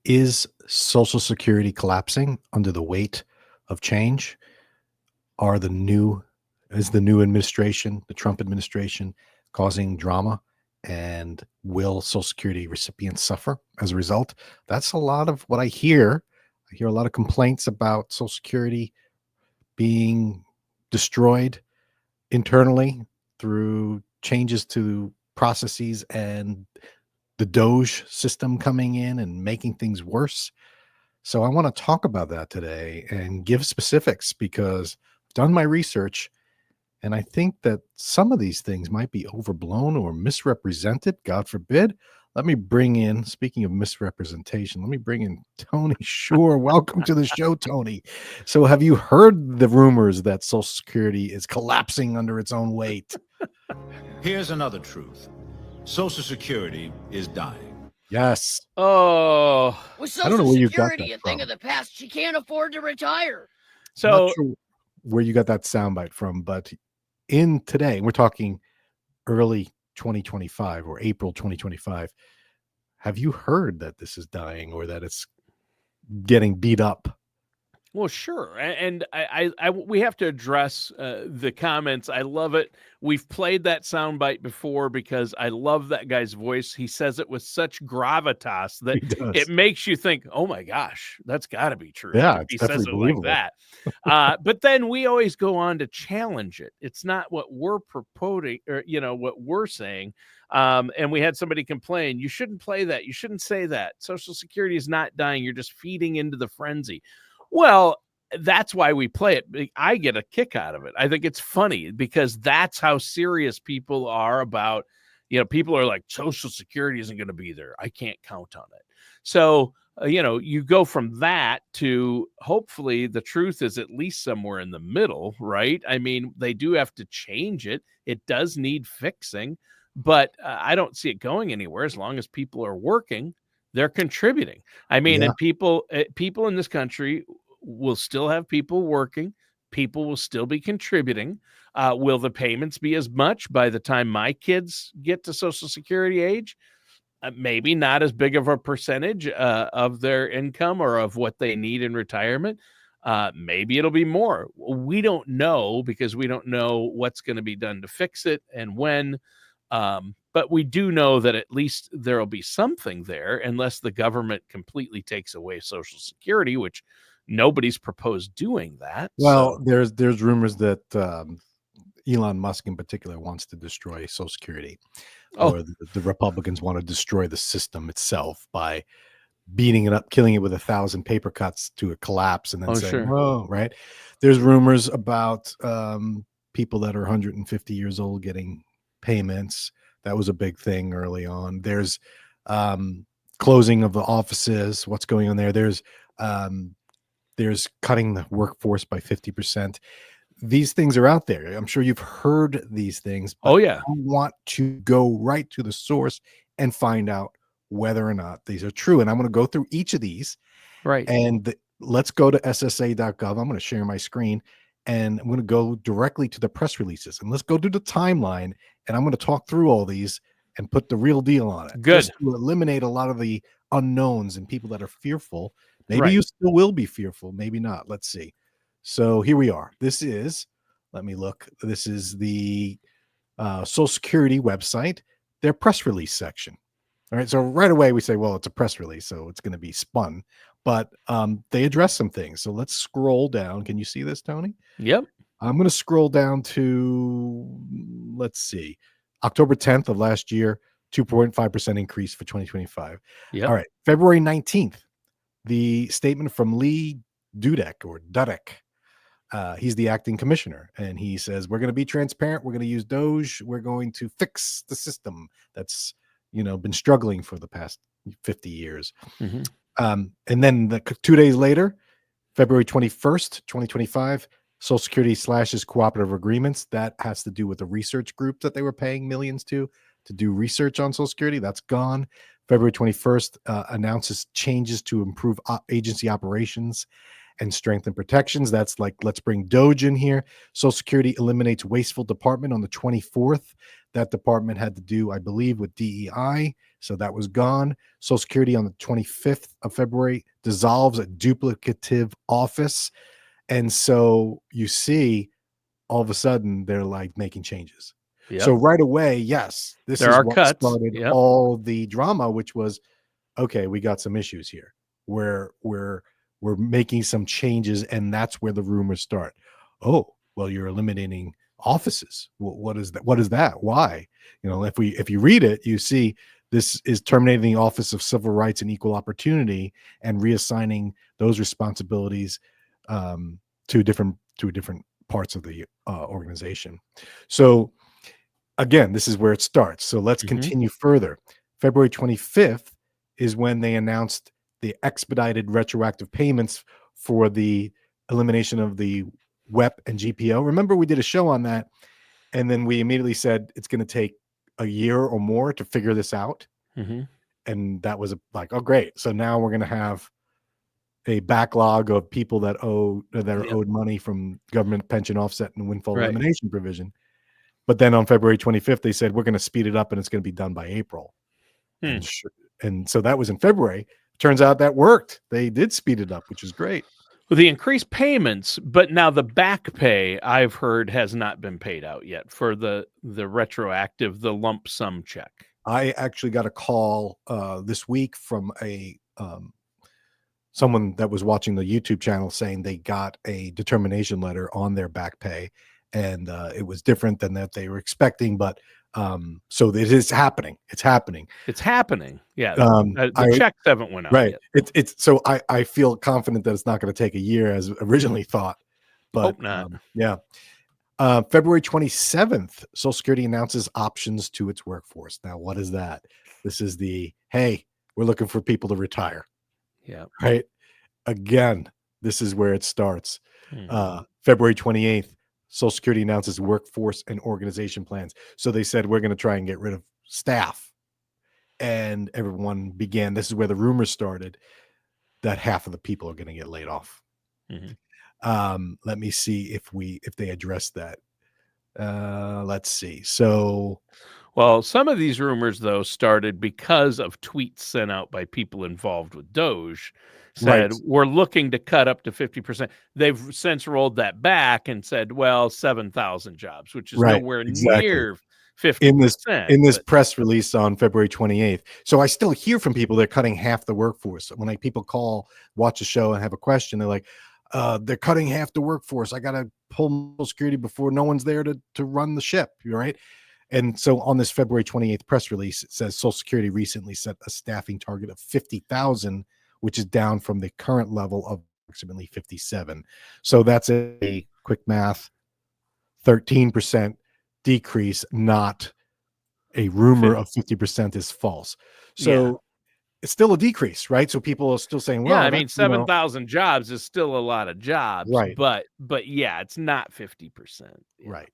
Is Social Security collapsing under the weight of change? Are the new is the new administration, the Trump administration, causing drama? And will Social Security recipients suffer as a result? That's a lot of what I hear. I hear a lot of complaints about Social Security being destroyed internally through changes to processes and the DOGE system coming in and making things worse. So I want to talk about that today and give specifics because I've done my research and I think that some of these things might be overblown or misrepresented, God forbid. Let me bring in, speaking of misrepresentation, let me bring in Tony Shore. Welcome to the show, Tony. So have you heard the rumors that Social Security is collapsing under its own weight? Here's another truth. Social Security is dying. Yes. Oh, With I don't know Social where you got Security, that a thing from. of the past, she can't afford to retire. I'm not so sure where you got that soundbite from, but in today, we're talking early 2025 or April 2025. Have you heard that this is dying or that it's getting beat up? well, sure, and we have to address the comments. I love it. We've played that soundbite before because I love that guy's voice. He says it with such gravitas that He does. it makes you think, "Oh my gosh, that's got to be true." Yeah, if it's he says definitely it like believable. that. But then we always go on to challenge it. It's not what we're proposing, or what we're saying. And we had somebody complain, "You shouldn't play that. You shouldn't say that. Social Security is not dying. You're just feeding into the frenzy." Well, that's why we play it. I get a kick out of it. I think it's funny because that's how serious people are about, people are like, Social Security isn't going to be there. I can't count on it. So, you go from that to hopefully the truth is at least somewhere in the middle, right? I mean, they do have to change it. It does need fixing, but I don't see it going anywhere as long as people are working. They're contributing. I mean, Yeah. and people in this country will still have people working. People will still be contributing. Will the payments be as much by the time my kids get to Social Security age? Maybe not as big of a percentage of their income or of what they need in retirement. Maybe it'll be more. We don't know because we don't know what's going to be done to fix it and when. But we do know that at least there'll be something there unless the government completely takes away Social Security, which nobody's proposed doing that. Well, there's rumors that Elon Musk in particular wants to destroy Social Security, or the Republicans want to destroy the system itself by beating it up, killing it with 1,000 paper cuts to a collapse, and then saying, sure. "Whoa!" Right? There's rumors about people that are 150 years old getting payments. That was a big thing early on. There's closing of the offices. What's going on there? There's cutting the workforce by 50%. These things are out there. I'm sure you've heard these things. But yeah. I want to go right to the source and find out whether or not these are true. And I'm going to go through each of these. Right. And let's go to ssa.gov. I'm going to share my screen and I'm going to go directly to the press releases. And let's go to the timeline. And I'm going to talk through all these and put the real deal on it. Good. Just to eliminate a lot of the unknowns and people that are fearful. Maybe Right. you still will be fearful. Maybe not. Let's see. So here we are. This is, let me look. This is the Social Security website, their press release section. All right. So right away we say, well, it's a press release, so it's going to be spun. But they address some things. So let's scroll down. Can you see this, Tony? Yep. I'm going to scroll down to, let's see, October 10th of last year, 2.5% increase for 2025. Yep. All right. February 19th, the statement from Lee Dudek. He's the acting commissioner, and he says, we're going to be transparent. We're going to use DOGE. We're going to fix the system that's, been struggling for the past 50 years. Mm-hmm. And then 2 days later, February 21st, 2025, Social Security slashes cooperative agreements. That has to do with the research group that they were paying millions to do research on Social Security. That's gone. February 21st announces changes to improve agency operations and strengthen protections. That's like, let's bring DOGE in here. Social Security eliminates wasteful department on the 24th. That department had to do, I believe, with DEI. So that was gone. Social Security on the 25th of February dissolves a duplicative office. And so you see, all of a sudden, they're like making changes. Yep. So right away, yes, this There is are what cuts. started Yep. all the drama, which was, okay, we got some issues here. We're making some changes, and that's where the rumors start. Oh, well, you're eliminating offices. What is that? What is that? Why? If you read it, you see this is terminating the Office of Civil Rights and Equal Opportunity and reassigning those responsibilities to different parts of the organization. So again, this is where it starts. So let's continue further. February 25th is when they announced the expedited retroactive payments for the elimination of the WEP and GPO. Remember, we did a show on that, and then we immediately said it's going to take a year or more to figure this out. And that was like, oh, great. So now we're going to have a backlog of people that are owed money from government pension offset and windfall elimination provision. But then on February 25th, they said, we're going to speed it up and it's going to be done by April. And so that was in February. Turns out that worked. They did speed it up, which is great. Well, the increased payments, but now the back pay, I've heard, has not been paid out yet for the retroactive, the lump sum check. I actually got a call this week from someone that was watching the YouTube channel saying they got a determination letter on their back pay, and it was different than that they were expecting. But so it is happening. It's happening. It's happening. Yeah. The checks haven't went out right. yet. It's so I feel confident that it's not going to take a year as originally thought. But hope not. Yeah. February 27th, Social Security announces options to its workforce. Now, what is that? This is hey, we're looking for people to retire. Yeah. Right. Again, this is where it starts. February 28th, Social Security announces workforce and organization plans. So they said, we're going to try and get rid of staff. And everyone began. This is where the rumors started that half of the people are going to get laid off. Let me see if they address that. Let's see. So, well, some of these rumors, though, started because of tweets sent out by people involved with DOGE. Said, we're looking to cut up to 50%. They've since rolled that back and said, well, 7,000 jobs, which is nowhere near 50%. In this press release on February 28th. So I still hear from people they're cutting half the workforce. When people call, watch a show and have a question, they're like, they're cutting half the workforce. I got to pull Social Security before no one's there to run the ship. Right. And so on this February 28th press release, it says Social Security recently set a staffing target of 50,000, which is down from the current level of approximately 57. So that's a quick math, 13% decrease, not a rumor of 50% is false. So it's still a decrease, right? So people are still saying, well, I mean, 7,000 jobs is still a lot of jobs, right? But yeah, it's not 50%, right?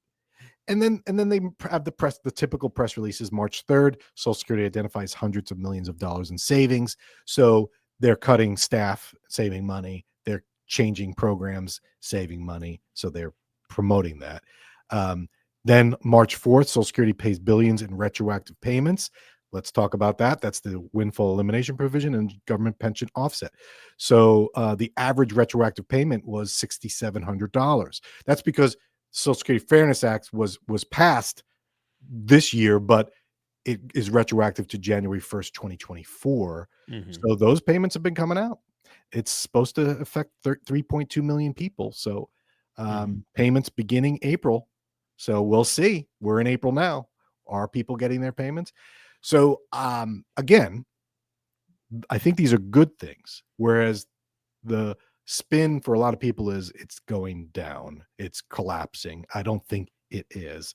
And then they have the typical press releases. March 3rd, Social Security identifies hundreds of millions of dollars in savings. So they're cutting staff, saving money. They're changing programs, saving money. So they're promoting that. Then March 4th, Social Security pays billions in retroactive payments. Let's talk about that. That's the windfall elimination provision and government pension offset. So the average retroactive payment was $6,700. That's because Social Security Fairness Act was passed this year, but it is retroactive to January 1st, 2024. So those payments have been coming out. It's supposed to affect 3.2 million people. So payments beginning April. So we'll see. We're in April now. Are people getting their payments? So again, I think these are good things. Whereas the spin for a lot of people is it's going down. It's collapsing. I don't think it is.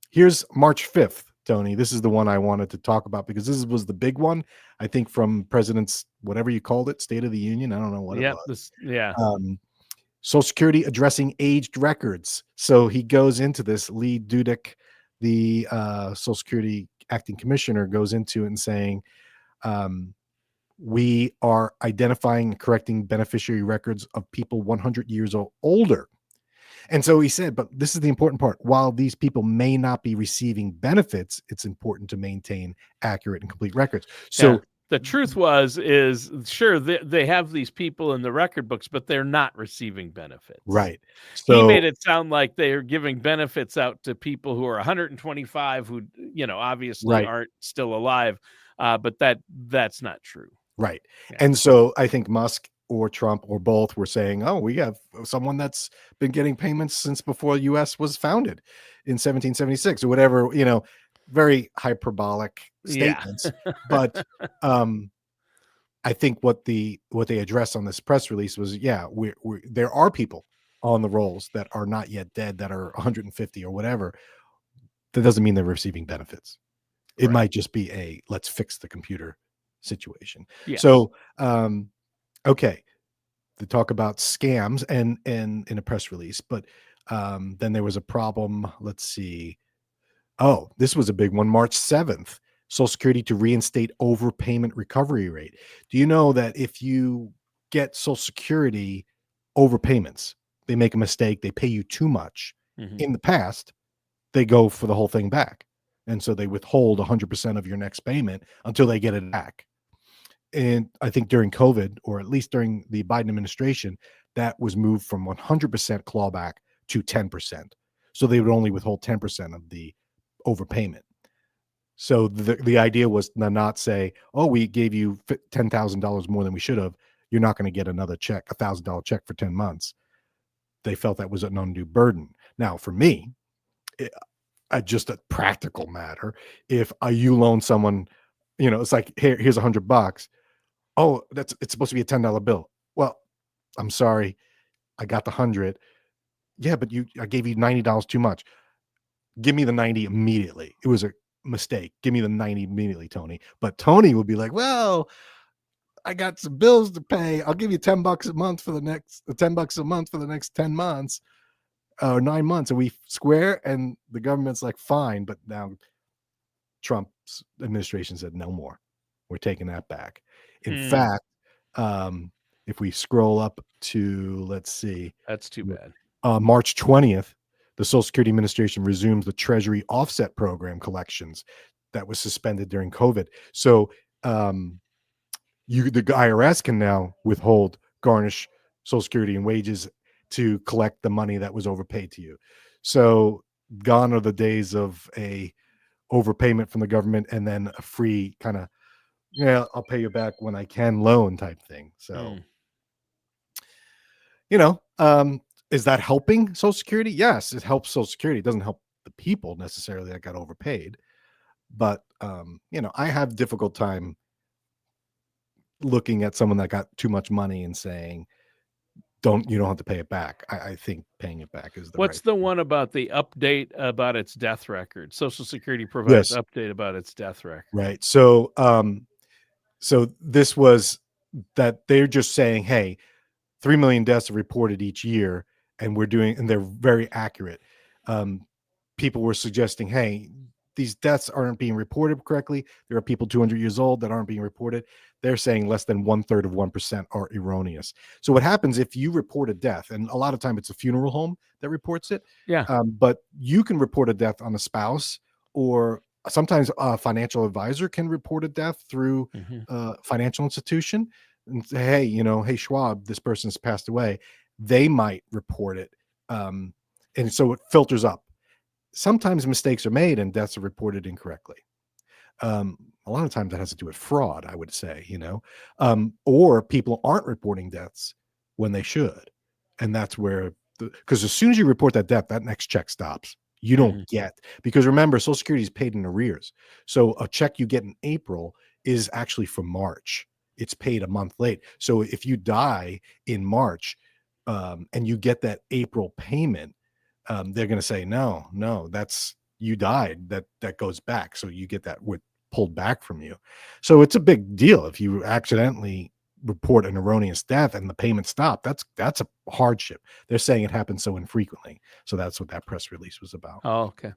Here's March 5th, Tony. This is the one I wanted to talk about because this was the big one, I think, from President's, whatever you called it, State of the Union. I don't know what it was. Social Security addressing aged records. So he goes into this. Lee Dudek, the Social Security acting commissioner, goes into it and saying, we are identifying and correcting beneficiary records of people 100 years or older. And so he said, but this is the important part. While these people may not be receiving benefits, it's important to maintain accurate and complete records. So Yeah. The truth is sure they have these people in the record books, but they're not receiving benefits. right. He So made it sound like they are giving benefits out to people who are 125 who, obviously right. aren't still alive. But that's not true. Right. Yeah. And so I think Musk or Trump or both were saying, oh, we have someone that's been getting payments since before the US was founded in 1776 or whatever, very hyperbolic Yeah. statements. But I think what they addressed on this press release was, there are people on the rolls that are not yet dead that are 150 or whatever. That doesn't mean they're receiving benefits. It Right. might just be a let's fix the computer situation. Yes. So, okay, to talk about scams and in a press release, but then there was a problem. Let's see. Oh, this was a big one. March 7th, Social Security to reinstate overpayment recovery rate. Do you know that if you get Social Security overpayments, they make a mistake, they pay you too much Mhm. in the past, they go for the whole thing back. And so they withhold 100% of your next payment until they get it back. And I think during COVID, or at least during the Biden administration, that was moved from 100% clawback to 10%. So they would only withhold 10% of the overpayment. So the idea was to not say, oh, we gave you $10,000 more than we should have. You're not going to get another check, $1,000 check for 10 months. They felt that was an undue burden. Now, for me, just a practical matter, if you loan someone, it's like, here's $100. Oh, it's supposed to be a $10 bill. Well, I'm sorry, I got the 100. Yeah, but I gave you $90 too much. Give me the 90 immediately. It was a mistake. Give me the 90 immediately, Tony. But Tony would be like, well, I got some bills to pay. I'll give you $10 a month for the next $10 a month for the next 10 months or 9 months. And we square, and the government's like, fine. But now Trump's administration said no more. We're taking that back. In fact, if we scroll up to, let's see, That's too bad. March 20th, the Social Security Administration resumes the Treasury Offset Program collections that was suspended during COVID. So the IRS can now withhold, garnish Social Security and wages to collect the money that was overpaid to you. So gone are the days of a overpayment from the government and then a free kind of, I'll pay you back when I can loan type thing. So, is that helping Social Security? Yes, it helps Social Security. It doesn't help the people necessarily that got overpaid. But, I have difficult time looking at someone that got too much money and saying, you don't have to pay it back. I think paying it back is What's right the thing. one about the update about its death record? Social Security provides update about its death record. Right. So, so this was that they're just saying, hey, 3 million deaths are reported each year, and they're very accurate. People were suggesting, hey, these deaths aren't being reported correctly. There are people 200 years old that aren't being reported. They're saying less than 1/3 of 1% are erroneous. So what happens if you report a death, and a lot of time it's a funeral home that reports it. Yeah. But you can report a death on a spouse, or sometimes a financial advisor can report a death through a financial institution and say, hey, hey, Schwab, this person's passed away. They might report it. And so it filters up. Sometimes mistakes are made and deaths are reported incorrectly. A lot of times that has to do with fraud, I would say, or people aren't reporting deaths when they should. And that's where, because as soon as you report that death, that next check stops. You don't get, because remember, Social Security is paid in arrears. So a check you get in April is actually for March. It's paid a month late. So if you die in March and you get that April payment, they're going to say, no, that's, you died, that goes back. So you get that pulled back from you. So it's a big deal if you accidentally report an erroneous death and the payment stopped. That's a hardship. They're saying it happens so infrequently. So that's what that press release was about. Oh, okay.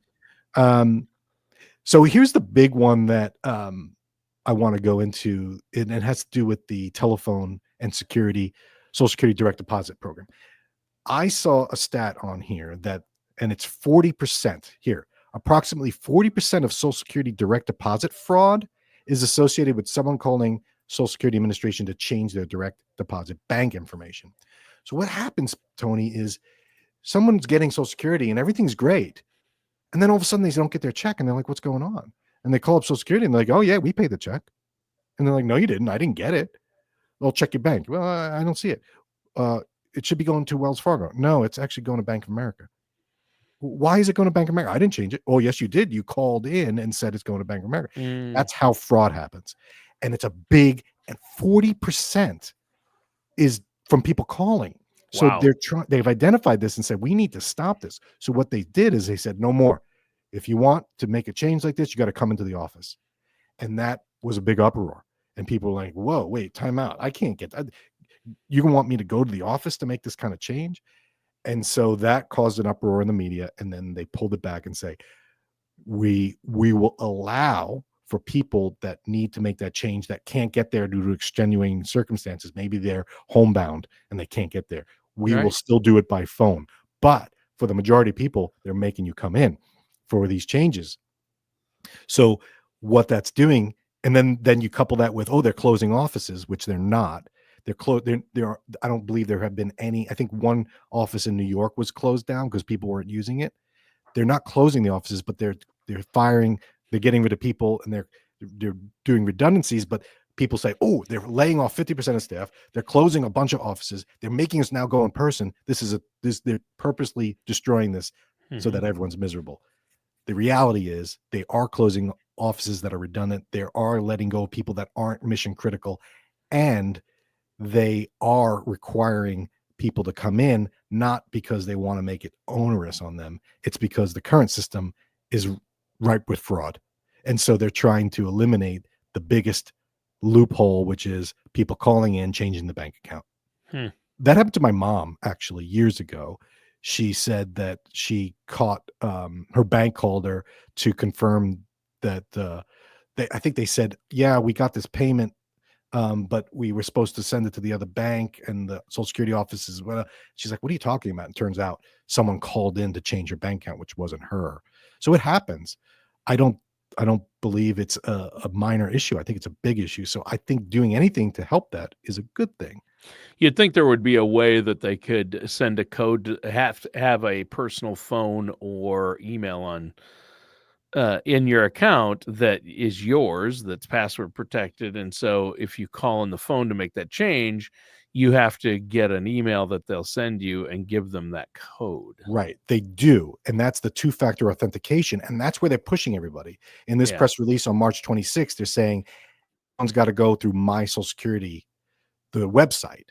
So here's the big one that I want to go into, and it has to do with the telephone and Social Security direct deposit program. I saw a stat on here that, and it's 40% here. Approximately 40% of Social Security direct deposit fraud is associated with someone calling Social Security Administration to change their direct deposit bank information. So what happens, Tony, is someone's getting Social Security and everything's great. And then all of a sudden they don't get their check and they're like, what's going on? And they call up Social Security and they're like, oh yeah, we paid the check. And they're like, no, you didn't. I didn't get it. Well, check your bank. Well, I don't see it. It should be going to Wells Fargo. No, it's actually going to Bank of America. Why is it going to Bank of America? I didn't change it. Oh, yes, you did. You called in and said it's going to Bank of America. That's how fraud happens. And it's a big, and 40% is from people calling. So Wow. they've identified this and said, we need to stop this. So what they did is they said, no more. If you want to make a change like this, you got to come into the office. And that was a big uproar. And people were like, whoa, wait, time out. I can't get that. You want me to go to the office to make this kind of change? And so that caused an uproar in the media. And then they pulled it back and say, we will allow for people that need to make that change that can't get there due to extenuating circumstances. Maybe they're homebound and they can't get there. We will still do it by phone. But for the majority of people, they're making you come in for these changes. So what that's doing, and then you couple that with, they're closing offices, which they're not. They're closed. I don't believe there have been any. I think one office in New York was closed down because people weren't using it. They're not closing the offices, but they're firing. They're getting rid of people, and they're doing redundancies. But people say, they're laying off 50% of staff. They're closing a bunch of offices. They're making us now go in person. They're purposely destroying this so that everyone's miserable. The reality is they are closing offices that are redundant. They are letting go of people that aren't mission critical, and they are requiring people to come in, not because they want to make it onerous on them. It's because the current system is ripe with fraud. And so they're trying to eliminate the biggest loophole, which is people calling in, changing the bank account. That happened to my mom actually years ago. She said that she caught her bank called her to confirm that I think they said, yeah, we got this payment, but we were supposed to send it to the other bank, and the Social Security office is, well, she's like, what are you talking about? And turns out someone called in to change her bank account, which wasn't her. So it happens. I don't believe it's a minor issue. I think it's a big issue. So I think doing anything to help that is a good thing. You'd think there would be a way that they could send a code to have a personal phone or email on in your account that is yours, that's password protected. And so if you call on the phone to make that change, you have to get an email that they'll send you and give them that code. Right. They do. And that's the two-factor authentication. And that's where they're pushing everybody. In this press release on March 26th, they're saying everyone's got to go through My Social Security, the website.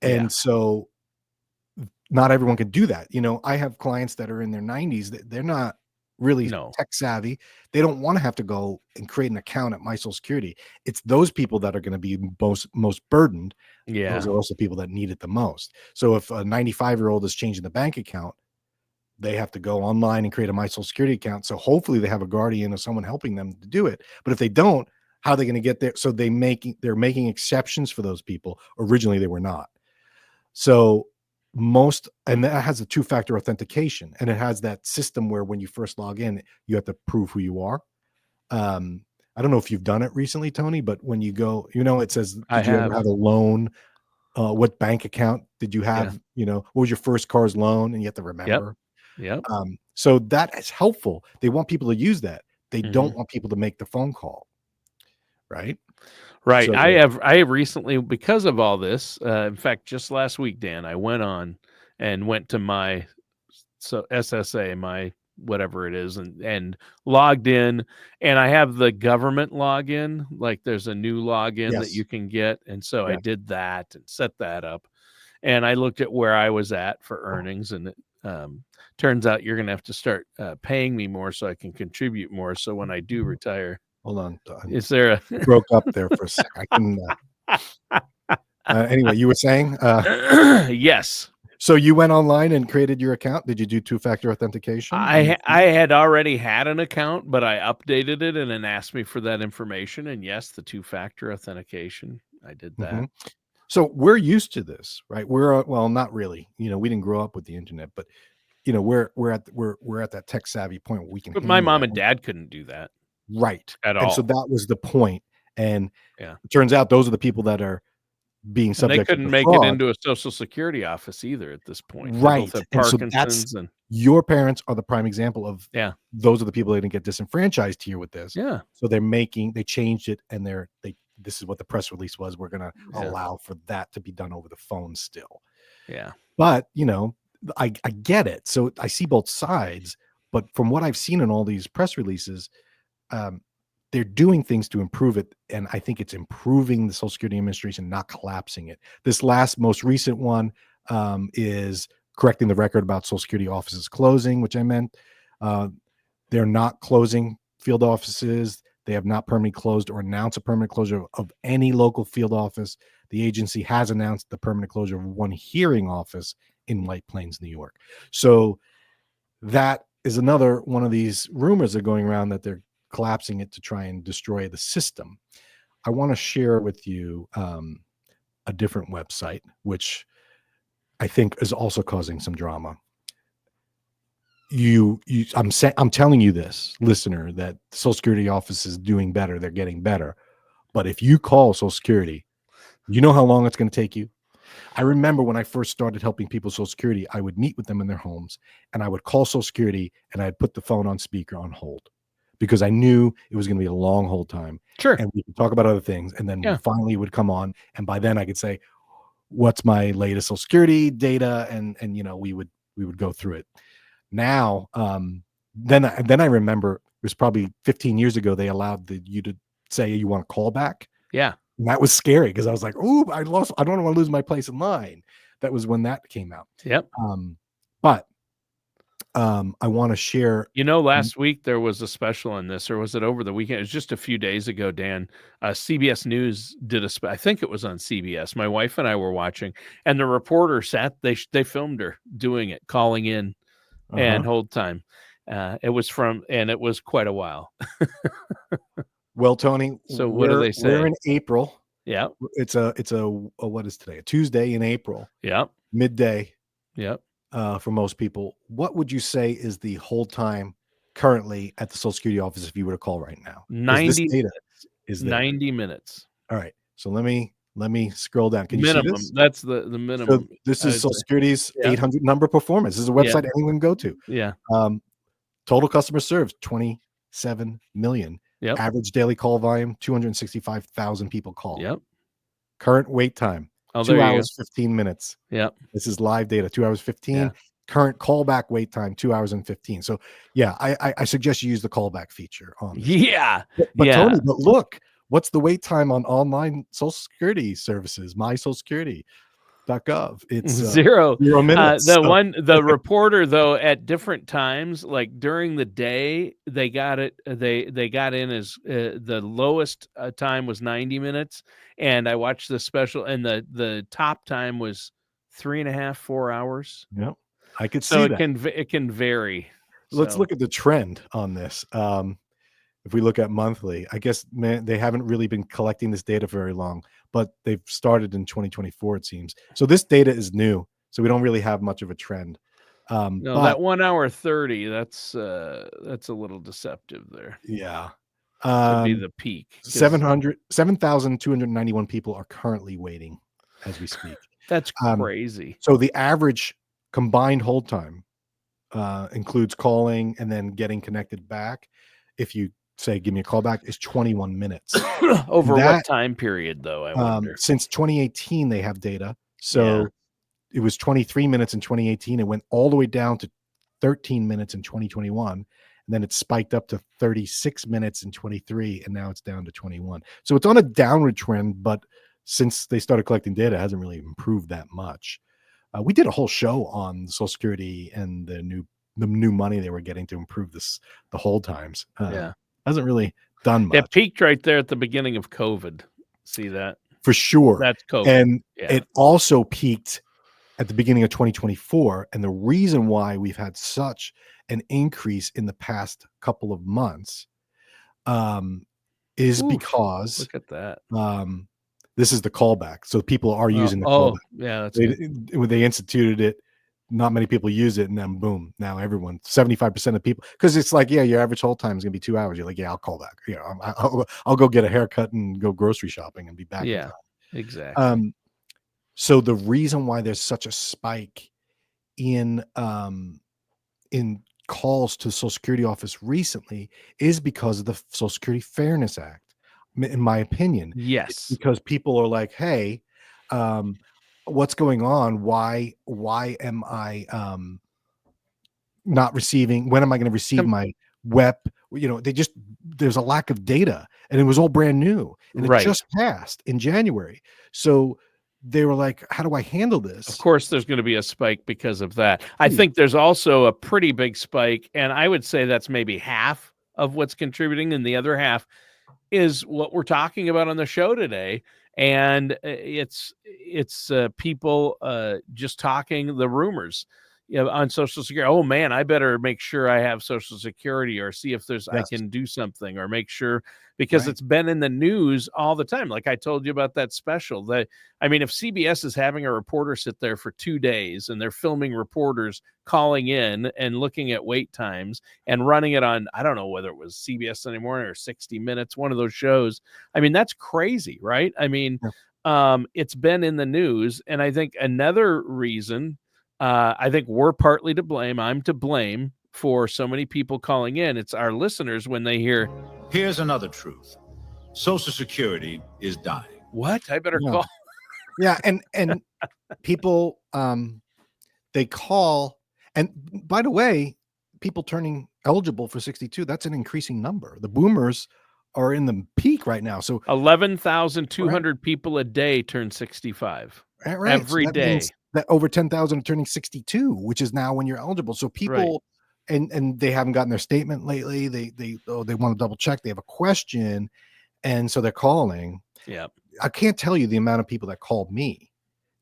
And so not everyone can do that. I have clients that are in their 90s that they're not really tech savvy. They don't want to have to go and create an account at My Social Security. It's those people that are going to be most burdened. Those are also people that need it the most. So if a 95-year-old is changing the bank account, they have to go online and create a My Social Security account. So hopefully they have a guardian or someone helping them to do it. But if they don't, how are they going to get there? So they're making exceptions for those people. Originally they were not. So and that has a two-factor authentication, and it has that system where when you first log in, you have to prove who you are. I don't know if you've done it recently, Tony, but when you go, it says, did you ever have a loan? What bank account did you have? What was your first car's loan? And you have to remember. Yep. So that is helpful. They want people to use that. They don't want people to make the phone call. Right. Right. So, I have recently, because of all this, in fact, just last week, Dan, I went to my SSA, my whatever it is, and logged in, and I have the government login. Like there's a new login that you can get. And so I did that and set that up, and I looked at where I was at for earnings, and it turns out you're going to have to start paying me more so I can contribute more. So when I do retire. Hold on. Is there a broke up there for a sec? I can. Anyway, you were saying? Yes. So you went online and created your account. Did you do two-factor authentication? I had already had an account, but I updated it and it asked me for that information. And yes, the two-factor authentication. I did that. So we're used to this, right? Well, not really. We didn't grow up with the internet, but we're at that tech savvy point where we can But my handle mom that. and dad couldn't do that Right. at And so all. that was the point. And Yeah. it turns out those are the people that are being And they subject to couldn't the make it fraud. into a Social Security office either at this point. They Right. both have And so Parkinson's and your parents are the prime example of yeah. those are the people that didn't get disenfranchised here with this. Yeah. So they changed it, and this is what the press release was. We're going to allow for that to be done over the phone still. Yeah. But, I get it. So I see both sides, but from what I've seen in all these press releases, they're doing things to improve it. And I think it's improving the Social Security Administration, not collapsing it. This most recent one is correcting the record about Social Security offices closing, which I meant. They're not closing field offices. They have not permanently closed or announced a permanent closure of any local field office. The agency has announced the permanent closure of one hearing office in White Plains, New York. So that is another one of these rumors that are going around that they're collapsing it to try and destroy the system. I want to share with you a different website, which I think is also causing some drama. I'm telling you this, listener, that the Social Security office is doing better. They're getting better. But if you call Social Security, you know how long it's going to take you? I remember when I first started helping people with Social Security, I would meet with them in their homes and I would call Social Security and I'd put the phone on speaker on hold because I knew it was going to be a long hold time. Sure. And we could talk about other things. And then finally it would come on. And by then I could say, what's my latest Social Security data? And we would go through it. Now, then I remember it was probably 15 years ago, they allowed you to say you want to call back. Yeah. And that was scary because I was like, "Ooh, I don't want to lose my place in line." That was when that came out. Yep. But I want to share. Last week there was a special on this, or was it over the weekend? It was just a few days ago, Dan. CBS News did I think it was on CBS. My wife and I were watching, and the reporter they filmed her doing it, calling in and hold time. It was quite a while. Well, Tony, so what do they say? We're in April. Yeah. It's a what is today? A Tuesday in April. Yeah. Midday. Yep. For most people, what would you say is the hold time currently at the Social Security office if you were to call right now? 90 minutes. Is there. 90 minutes. All right. So let me scroll down. Can you minimum. see this? That's the minimum. So this is Social Security's 800 number performance. This is a website anyone can go to. Yeah. Total customer served 27 million. Yep. Average daily call volume 265,000 people call. Yep. Current wait time 2 hours 15 minutes. Yep. This is live data 2 hours 15. Yeah. Current callback wait time 2 hours and 15. So yeah, I suggest you use the callback feature on this. Yeah. But Tony, but look, what's the wait time on online Social Security services? MySocialSecurity.gov. It's 0 minutes. The reporter though at different times, like during the day, they got it. They got in as the lowest time was 90 minutes, and I watched the special, and the top time was 3.5, 4 hours. Yeah, I could see so that. It can vary. Let's look at the trend on this. If we look at monthly, I guess they haven't really been collecting this data very long, but they've started in 2024, it seems. So this data is new, so we don't really have much of a trend. No, that 1 hour 30, that's a little deceptive there. Yeah. To be the peak. 7,291 people are currently waiting as we speak. That's crazy. So the average combined hold time includes calling and then getting connected back. If you say, give me a call back, is 21 minutes. Over what time period, though? I wonder. Since 2018, they have data. So it was 23 minutes in 2018. It went all the way down to 13 minutes in 2021. And then it spiked up to 36 minutes in 23. And now it's down to 21. So it's on a downward trend. But since they started collecting data, it hasn't really improved that much. We did a whole show on Social Security and the new money they were getting to improve the hold times. Hasn't really done much. It peaked right there at the beginning of COVID. See that? For sure. That's COVID. And it also peaked at the beginning of 2024. And the reason why we've had such an increase in the past couple of months is because look at that. This is the callback. So people are using the Oh, callback. yeah, that's good. When they instituted it, not many people use it, and then boom, now everyone, 75% of people, because it's like, yeah, your average hold time is gonna be 2 hours. You're like, yeah, I'll call back. I'll go get a haircut and go grocery shopping and be back in Yeah, time. exactly. So the reason why there's such a spike in calls to the Social Security office recently is because of the Social Security Fairness Act. In my opinion, it's Yes. because people are like, hey, what's going on? Why am I not receiving? When am I going to receive my WEP? There's a lack of data, and it was all brand new, and it Right. just passed in January. So they were like, how do I handle this? Of course, there's going to be a spike because of that. I think there's also a pretty big spike, and I would say that's maybe half of what's contributing, and the other half is what we're talking about on the show today. And it's people just talking the rumors, on Social Security. Oh man, I better make sure I have Social Security, or see if I can do something, or make sure, because it's been in the news all the time. Like I told you about that special. If CBS is having a reporter sit there for 2 days, and they're filming reporters calling in and looking at wait times and running it on, I don't know whether it was CBS Sunday Morning or 60 Minutes, one of those shows. That's crazy, right? It's been in the news. And I think another reason, I think we're partly to blame. I'm to blame for so many people calling in. It's our listeners when they hear, Here's another truth. Social Security is dying. what? I better call. Yeah. And people, they call. And by the way, people turning eligible for 62, that's an increasing number. The boomers are in the peak right now. So 11,200 people a day turn 65 every day. That over 10,000 are turning 62, which is now when you're eligible. So people, and they haven't gotten their statement lately. They want to double check. They have a question, and so they're calling. Yeah, I can't tell you the amount of people that called me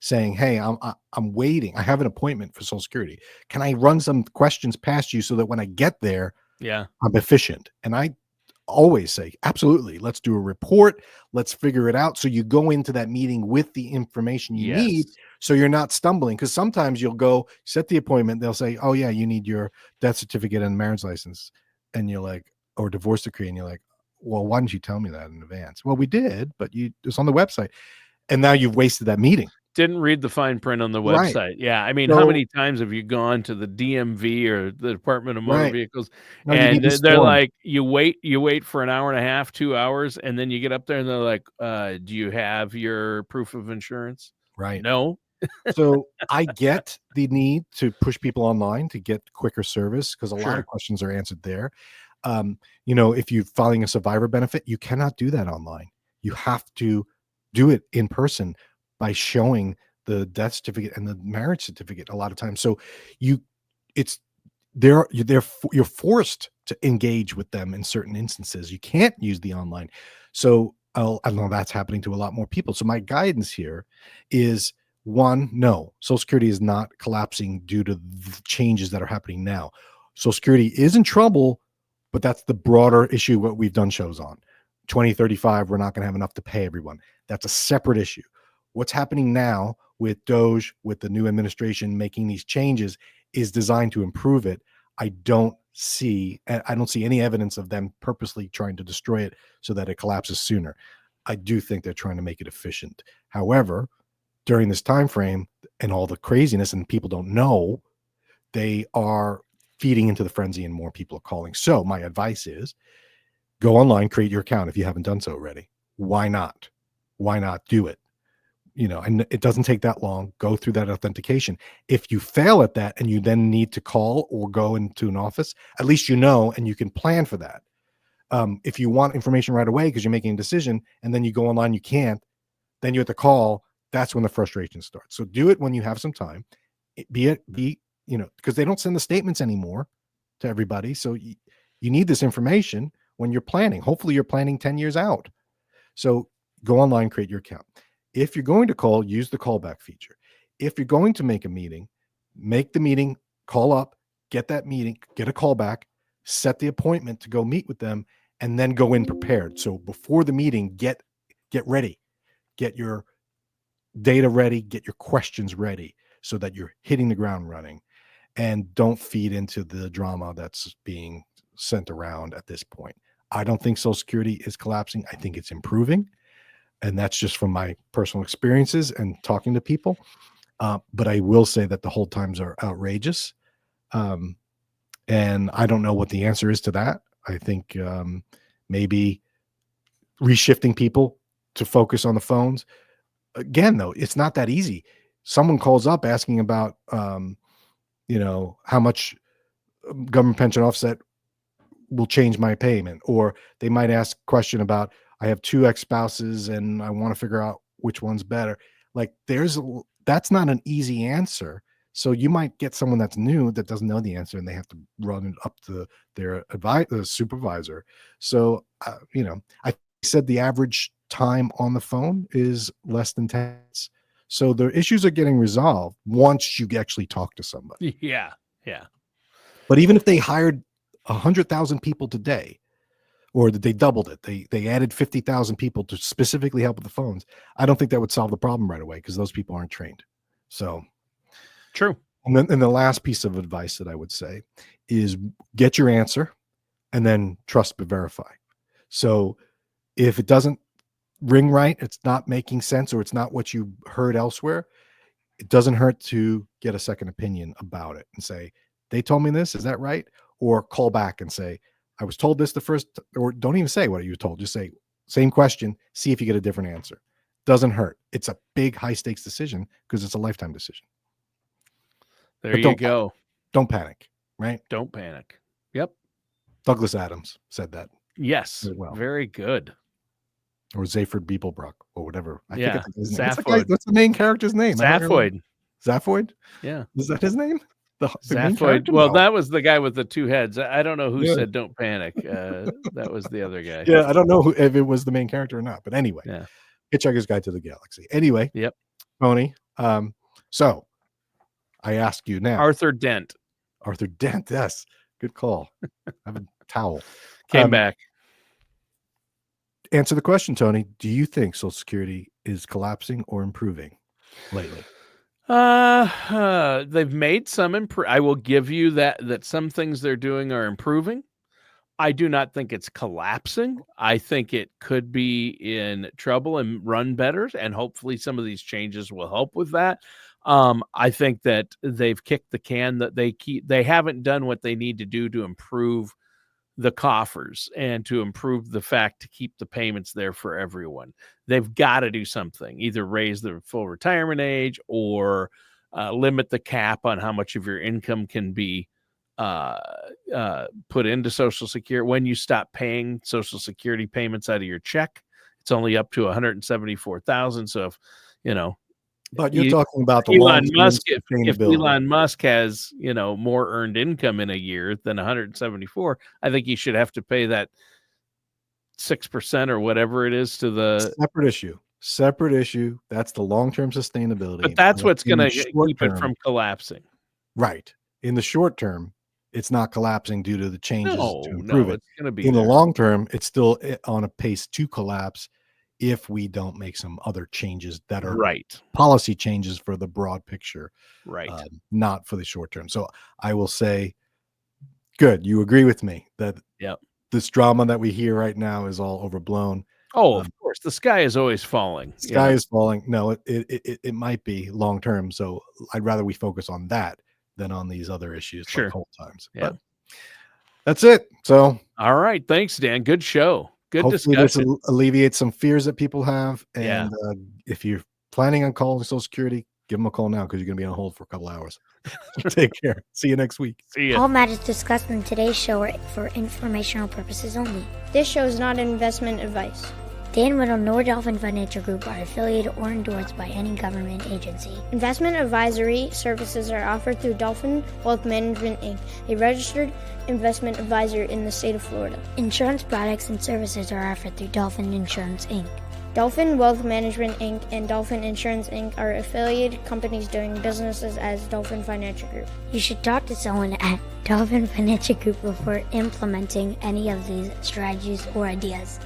saying, "Hey, I'm waiting. I have an appointment for Social Security. Can I run some questions past you so that when I get there, I'm efficient?" And I always say, absolutely, let's do a report, let's figure it out. So you go into that meeting with the information you need, so you're not stumbling. Because sometimes you'll go set the appointment, they'll say, oh yeah, you need your death certificate and marriage license, and you're like, or divorce decree, and you're like, well, why didn't you tell me that in advance? Well, we did, but it's on the website, and now you've wasted that meeting. Didn't read the fine print on the website. Right. Yeah. How many times have you gone to the DMV or the Department of Motor Vehicles, and they're like, you wait for an hour and a half, 2 hours, and then you get up there and they're like, do you have your proof of insurance? Right. No. So I get the need to push people online to get quicker service, because a lot of questions are answered there. If you're filing a survivor benefit, you cannot do that online. You have to do it in person by showing the death certificate and the marriage certificate a lot of times. So you're forced to engage with them in certain instances. You can't use the online. So I know that's happening to a lot more people. So my guidance here is, one, no, Social Security is not collapsing due to the changes that are happening now. Social Security is in trouble, but that's the broader issue what we've done shows on. 2035, we're not going to have enough to pay everyone. That's a separate issue. What's happening now with DOGE, with the new administration making these changes, is designed to improve it. I don't see any evidence of them purposely trying to destroy it so that it collapses sooner. I do think they're trying to make it efficient. However, during this time frame and all the craziness, and people don't know, they are feeding into the frenzy and more people are calling. So my advice is, go online, create your account if you haven't done so already. Why not? Why not do it? And it doesn't take that long. Go through that authentication. If you fail at that and you then need to call or go into an office, at least and you can plan for that. If you want information right away because you're making a decision and then you go online, you can't, then you have to call. That's when the frustration starts. So do it when you have some time. Because they don't send the statements anymore to everybody. So you need this information when you're planning. Hopefully you're planning 10 years out. So go online, create your account. If you're going to call, use the callback feature. If you're going to make a meeting, make the meeting, call up, get that meeting, get a callback, set the appointment to go meet with them, and then go in prepared. So before the meeting, get ready. get your data ready, get your questions ready so that you're hitting the ground running, and don't feed into the drama that's being sent around at this point. I don't think Social Security is collapsing. I think it's improving. And that's just from my personal experiences and talking to people. But I will say that the hold times are outrageous. And I don't know what the answer is to that. I think maybe reshifting people to focus on the phones. Again, though, it's not that easy. Someone calls up asking about, how much government pension offset will change my payment. Or they might ask a question about, I have 2 ex-spouses and I want to figure out which one's better. Like that's not an easy answer. So you might get someone that's new that doesn't know the answer and they have to run it up to their supervisor. So, I said the average time on the phone is less than 10 minutes. So the issues are getting resolved once you actually talk to somebody. Yeah. But even if they hired 100,000 people today, or that they doubled it, they added 50,000 people to specifically help with the phones, I don't think that would solve the problem right away because those people aren't trained. So true. And then the last piece of advice that I would say is get your answer and then trust but verify. So if it doesn't ring right, it's not making sense, or it's not what you heard elsewhere, it doesn't hurt to get a second opinion about it and say, they told me this, is that right? Or call back and say, I was told this the first, or don't even say what you were told. Just say, same question, see if you get a different answer. Doesn't hurt. It's a big high stakes decision because it's a lifetime decision. There you go. Don't panic, right? Don't panic. Yep. Douglas Adams said that. Yes. Well. Very good. Or Zaphod Beeblebrook or whatever. I forget his name. What's the main character's name? Zaphod. Zaphod? Yeah. Is that his name? Zaphod. Well, that was the guy with the 2 heads. I don't know who said don't panic. That was the other guy. Yeah, I don't know if it was the main character or not. But anyway, yeah. Hitchhiker's Guide to the Galaxy. Anyway, yep. Tony. So I ask you now. Arthur Dent, yes. Good call. I have a towel. Came back. Answer the question, Tony. Do you think Social Security is collapsing or improving lately? They've made some I will give you that some things they're doing are improving. I do not think it's collapsing. I think it could be in trouble and run better, and hopefully some of these changes will help with that. I think that they've kicked the can, that they haven't done what they need to do to improve the coffers and to improve the fact to keep the payments there for everyone. They've got to do something, either raise the full retirement age or limit the cap on how much of your income can be put into Social Security. When you stop paying Social Security payments out of your check, it's only up to 174,000. So if, but you're talking about the Elon Musk, if Elon Musk has, more earned income in a year than 174, I think he should have to pay that 6% or whatever it is to the separate issue. That's the long-term sustainability. But that's what's going to keep it from collapsing. Right. In the short term, it's not collapsing due to the changes to improve it. It's going to be in the long term, it's still on a pace to collapse if we don't make some other changes that are policy changes for the broad picture, not for the short term. So I will say, good. You agree with me that this drama that we hear right now is all overblown. Oh, of course. The sky is always falling. Sky is falling. No, it might be long term. So I'd rather we focus on that than on these other issues like hold times. Yeah. But that's it. So all right. Thanks, Dan. Good show. Good hopefully discussion. This alleviates some fears that people have. And if you're planning on calling Social Security, give them a call now because you're going to be on hold for a couple hours. Take care. See you next week. See ya. All matters discussed in today's show are for informational purposes only. This show is not investment advice. Dan Riddle nor Dolphin Financial Group are affiliated or endorsed by any government agency. Investment advisory services are offered through Dolphin Wealth Management, Inc., a registered investment advisor in the state of Florida. Insurance products and services are offered through Dolphin Insurance, Inc. Dolphin Wealth Management, Inc. and Dolphin Insurance, Inc. are affiliated companies doing businesses as Dolphin Financial Group. You should talk to someone at Dolphin Financial Group before implementing any of these strategies or ideas.